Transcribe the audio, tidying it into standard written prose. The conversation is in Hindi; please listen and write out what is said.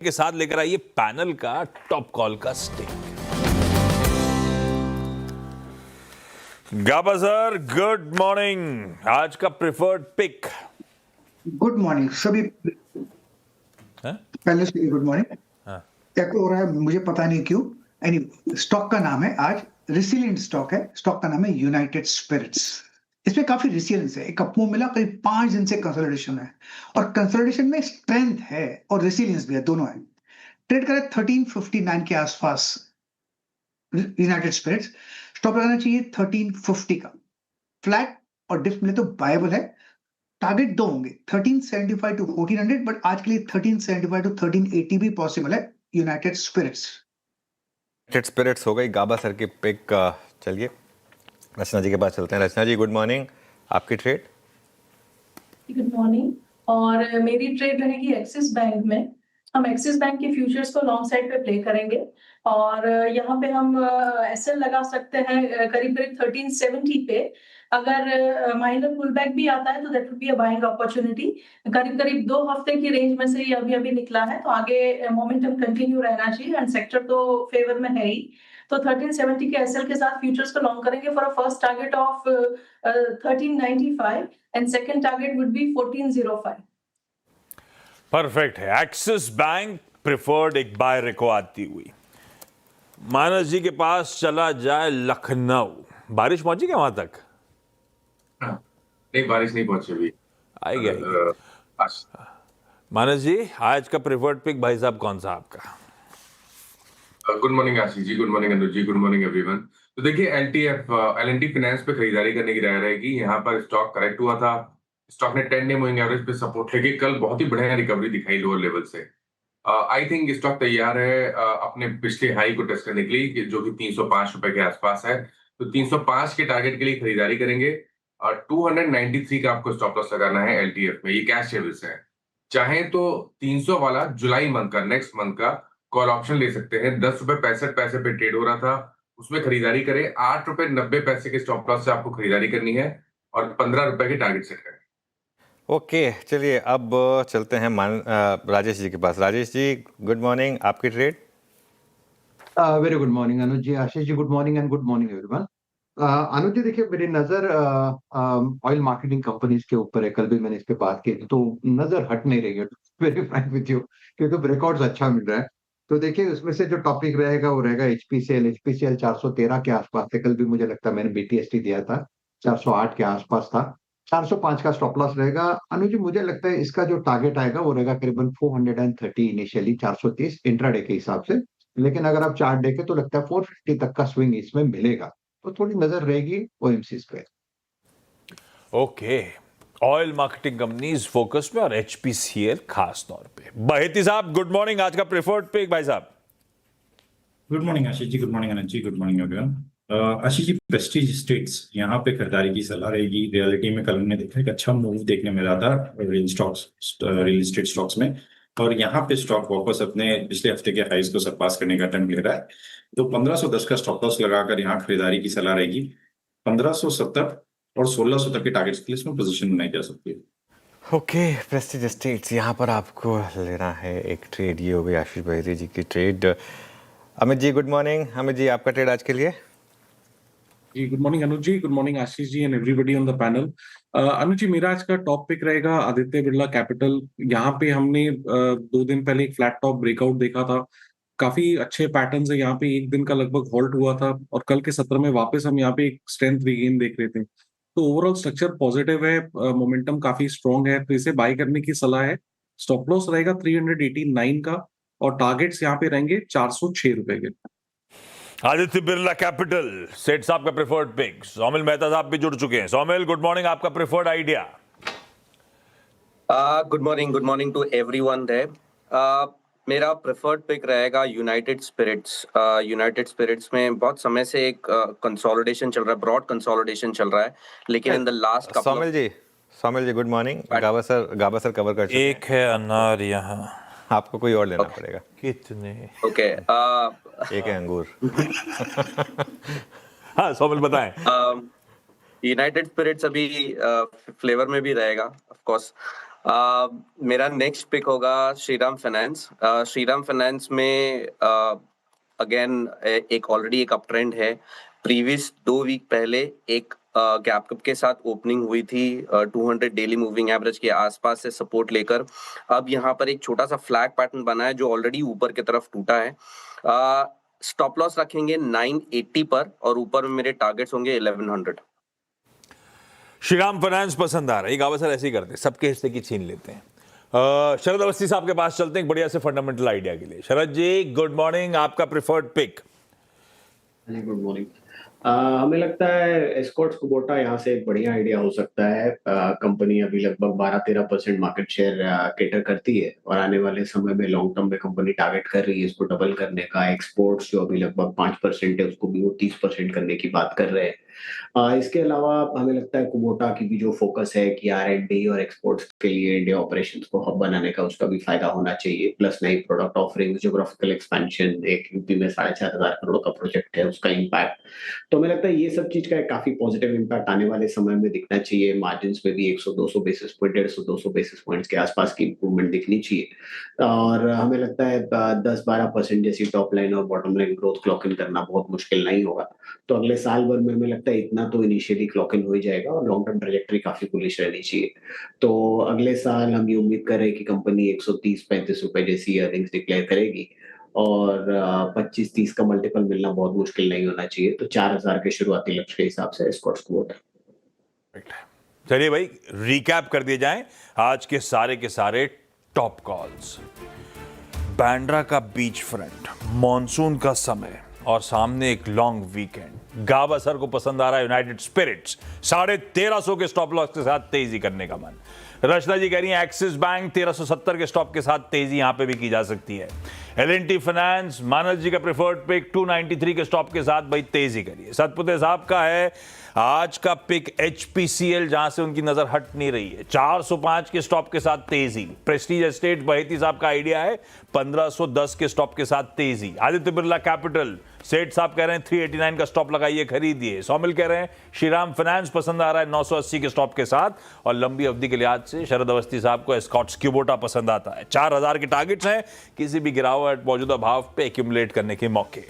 के साथ लेकर आइए पैनल का टॉप कॉल का स्टेक। गाबा सर, गुड मॉर्निंग। आज का प्रिफर्ड पिक। गुड मॉर्निंग सभी। पहले से गुड मॉर्निंग। एको हो रहा है, मुझे पता नहीं क्यों। स्टॉक का नाम है, आज रिसिलिएंट स्टॉक है। स्टॉक का नाम है यूनाइटेड स्पिरिट्स। इसमें काफी रिसिलियंस है। एक अपमूव मिला, करीब 5 दिन से कंसोलिडेशन है और कंसोलिडेशन में स्ट्रेंथ है और रिसिलियंस भी है, दोनों है। ट्रेड करें 1359 के आसपास यूनाइटेड स्पिरिट्स। स्टॉप लगाना चाहिए 1350 का। फ्लैट और डिप मिले तो बायबल है। टारगेट दो होंगे, 1375 टू 1400, बट आज के लिए 1375 टू 1380 भी पॉसिबल है। यूनाइटेड स्पिरिट्स हो गई गाबा सर की पिक। चलिए रचना जी के पास चलते हैं। रचना जी, गुड मॉर्निंग। आपकी ट्रेड? Good morning. और मेरी ट्रेड रहेगी एक्सिस बैंक में। हम एक्सिस बैंक के फ्यूचर्स को लॉन्ग साइड पे प्ले करेंगे और यहाँ पे हम एसएल लगा सकते हैं करीब करीब 1370 पे। अगर माइनर पुल बैक भी आता है तो that would be a buying opportunity. करीब करीब 2 हफ्ते की रेंज में से ये अभी निकला है, तो आगे मोमेंटम कंटिन्यू रहना चाहिए एंड सेक्टर तो फेवर में है ही। तो 1370 के एसएल के साथ फ्यूचर्स को लॉन्ग करेंगे for a first target of 1395 and second target would be 1405। Perfect है। एक्सिस बैंक प्रिफर्ड एक बाय रिको आती हुई। मानस जी के पास चला जाए लखनऊ। बारिश पहुंची क्या वहां तक? नहीं, बारिश नहीं पहुंची अभी। आएगी। मानस जी, आज का प्रिफर्ड पिक भाई साहब कौन सा आपका? Good morning Ashish ji, good morning Anuj ji, good morning everyone. तो देखिए एल&टी फाइनेंस पे खरीदारी करने की राय रहेगी। यहाँ पर स्टॉक करेक्ट हुआ था। स्टॉक ने 10 डे मूविंग एवरेज पे सपोर्ट लेके कल बहुत ही बढ़िया रिकवरी दिखाई लोअर लेवल से। आई थिंक स्टॉक तैयार है अपने पिछले हाई को टेस्ट करने के लिए, जो कि 305 रुपए के आसपास है। तो 305 के टारगेट के लिए खरीदारी करेंगे और 293 का आपको स्टॉप लॉस लगाना है एलटीएफ में। ये कैश सर्विस है। चाहे तो 300 वाला जुलाई मंथ का, नेक्स्ट मंथ का कॉल ऑप्शन ले सकते हैं। 10 रुपए 65 पैसे पे ट्रेड हो रहा था, उसमें खरीदारी करें। 8 रुपए 90 पैसे के स्टॉप लॉस से आपको खरीदारी करनी है और 15 रुपए के टारगेट सेट करें। ओके, चलिए अब चलते हैं राजेश जी के पास। Rajesh ji, good morning. आपकी trade? Very good morning Anuj ji. Ashish ji, good morning and good morning everyone. Anuj ji, देखिए मेरी नजर ऑयल मार्केटिंग कंपनीज के ऊपर है। कल भी मैंने इस पे बात की थी, तो नजर हट नहीं रही है, वेरी फ्रैंक विद यू, क्योंकि रिकॉर्ड्स अच्छा मिल रहा है। तो देखिए उसमें से जो टॉपिक रहेगा वो रहेगा एचपीसीएल 413 के आसपास थे। कल भी मुझे लगता है मैंने बीटीएसटी दिया था, 408 के आसपास था। 405 का स्टॉप लॉस रहेगा। अनुज जी, मुझे लगता है इसका जो टारगेट आएगा वो रहेगा करीबन 430 इनिशियली, 430 इंट्राडे के हिसाब से। लेकिन अगर आप चार्ट देखें तो लगता है 450 तक का स्विंग इसमें मिलेगा, तो थोड़ी नजर रहेगी ओएमसीज पे। Okay, oil marketing companies focus में और एचपीसीएल खास तौर पे। बहेती साहब, गुड मॉर्निंग। आज का प्रिफर्ड पिक भाई साहब? Good morning Ashish ji, good morning अनंत जी, good morning everyone. Ashish ji, Prestige Estates यहाँ पे खरीदारी की सलाह रहेगी। रियलिटी में कल हमने देखा एक अच्छा मूव देखने मिला था रियल एस्टेट स्टॉक्स में, और यहाँ पे स्टॉक वापस अपने पिछले हफ्ते के हाइज को सरपास करने का अटेम्प्ट ले रहा है। तो 1510 का स्टॉप लॉस लगाकर यहाँ खरीदारी की सलाह रहेगी। 1570 और 1600 तक के टारगेट्स के लिए इसमें पोजीशन बनाई जा सकती है। ओके, प्रेस्टीज एस्टेट्स यहाँ पर आपको लेना है एक ट्रेड। ये हो गई आशीष बहेती जी की trade. Amit ji, good morning. Amit ji, आपका ट्रेड आज के लिए? जी, good morning Anuj ji, good morning Ashish ji and everybody on the panel. Anuj ji, मेरा आज का टॉप पिक रहेगा आदित्य बिरला कैपिटल। यहाँ पे हमने 2 दिन पहले एक फ्लैट टॉप ब्रेकआउट देखा था। काफी अच्छे पैटर्न्स है यहाँ पे। एक दिन का लगभग हॉल्ट हुआ था और कल के सत्र में वापस हम यहाँ पे एक स्ट्रेंथ रीगेन देख रहे थे। तो ओवरऑल स्ट्रक्चर पॉजिटिव है, मोमेंटम काफी स्ट्रॉन्ग है, तो इसे बाय करने की सलाह है। स्टॉप लॉस रहेगा 389 का और टारगेट्स यहाँ पे रहेंगे 406 रुपए के। आदित्य बिरला कैपिटल, सेठ साहब का प्रिफर्ड पिक। सोमिल मेहता साहब भी जुड़ चुके हैं। Somil, good morning. आपका preferred idea? Good morning to everyone there. मेरा प्रेफर्ड पिक रहेगा यूनाइटेड स्पिरिट्स। यूनाइटेड स्पिरिट्स में बहुत समय से एक कंसोलिडेशन चल रहा है, ब्रॉड कंसोलिडेशन चल रहा है, लेकिन in the last Somil ji, good morning. Gaba sir cover कर चुके हैं। एक है अनार यहाँ, आपको कोई और लेना पड़ेगा। कितने? ओके, एक है अंगूर। हाँ सोमिल बताएं। यूनाइटेड स्पिरिट्स अभी फ्लेवर में भी रहेगा ऑफ कोर्स। मेरा नेक्स्ट पिक होगा श्रीराम फाइनेंस। श्रीराम फाइनेंस में अगेन एक ऑलरेडी एक अप ट्रेंड है। प्रीवियस 2 वीक पहले एक गैप अप के साथ ओपनिंग हुई थी 200 डेली मूविंग एवरेज के आसपास से सपोर्ट लेकर। अब यहाँ पर एक छोटा सा फ्लैग पैटर्न बना है जो ऑलरेडी ऊपर की तरफ टूटा है। स्टॉप लॉस रखेंगे 980 पर और ऊपर में मेरे टारगेट्स होंगे 1100। श्रीराम फाइनेंस पसंद आ रहा है। गावा सर ऐसे ही करते हैं, सबके हिस्से की छीन लेते हैं। शरद अवस्थी साहब के पास चलते हैं एक बढ़िया से फंडामेंटल आइडिया के लिए। शरद जी गुड मॉर्निंग, आपका प्रिफर्ड पिक। Good morning. हमें लगता है एस्कॉर्ट्स कुबोटा यहाँ से एक बढ़िया आइडिया हो सकता है। कंपनी अभी लगभग 12-13% मार्केट शेयर केटर करती है और आने वाले समय में लॉन्ग टर्म में कंपनी टारगेट कर रही है इसको डबल करने का। एक्सपोर्ट्स जो अभी लगभग 5% है उसको भी वो 30% करने की बात कर रहे हैं। इसके अलावा हमें लगता है कुबोटा की भी जो फोकस है कि R&D और एक्सपोर्ट्स के लिए इंडिया ऑपरेशंस को हब बनाने का, उसका भी फायदा होना चाहिए। प्लस नई प्रोडक्ट ऑफरिंग, ज्योग्राफिकल एक्सपेंशन, एक यूपी में 4,500 करोड़ का प्रोजेक्ट है उसका इम्पैक्ट। तो हमें लगता है ये सब चीज का एक काफी पॉजिटिव इम्पैक्ट आने वाले समय में दिखना चाहिए। मार्जिन में भी 100-200 बेसिस पॉइंट, 150-200 बेसिस पॉइंट्स के आसपास की इंप्रूवमेंट दिखनी चाहिए। और हमें लगता है 10-12% जैसी टॉप लाइन और bottom line growth clock in करना बहुत मुश्किल नहीं होगा। तो अगले साल भर में हमें लगता है इतना तो इनिशियली क्लॉक इन हो ही जाएगा और लॉन्ग टर्म ट्रैजेक्टरी काफी बुलिश रहनी चाहिए। तो अगले साल हम ये उम्मीद कर रहे हैं कि कंपनी 130-35 रुपए जैसी अर्निंग्स डिक्लेयर करेगी और 25-30 का मल्टीपल मिलना बहुत मुश्किल नहीं होना चाहिए। तो 4,000 के शुरुआती लक्ष्य के हिसाब से एस्कॉर्ट्स कुबोटा। चलिए भाई रिकैप कर दिए जाएं आज के सारे टॉप कॉल्स। बांद्रा का बीच फ्रंट, मॉनसून का समय और सामने एक लॉन्ग वीकेंड। गावा सर को पसंद आ रहा है यूनाइटेड स्पिरिट्स, 1350 के स्टॉप लॉस के साथ तेजी करने का मन। रचना जी कह रही है एक्सिस बैंक 1370 के स्टॉप के साथ तेजी यहां पे भी की जा सकती है। L&T फाइनेंस, मानस जी का प्रेफर्ड पिक 293 के स्टॉप के साथ भाई तेजी करिए। सतपुते साहब का है आज का पिक HPCL, जहां से उनकी नजर हट नहीं रही है, 405 के स्टॉप के साथ तेजी। प्रेस्टीज एस्टेट बहेती साहब का आइडिया है 1510 के स्टॉप के साथ तेजी। आदित्य बिरला कैपिटल, सेठ साहब कह रहे हैं 389 का स्टॉप लगाइए खरीदिए। सौमिल कह रहे हैं श्रीराम फाइनेंस पसंद आ रहा है 980 के स्टॉप के साथ और लंबी अवधि के लिहाज से शरद अवस्थी साहब को एस्कॉर्ट्स क्यूबोटा पसंद आता है। 4000 के टारगेट्स हैं, किसी भी गिरावट मौजूदा भाव पे एक्यूमुलेट करने के मौके।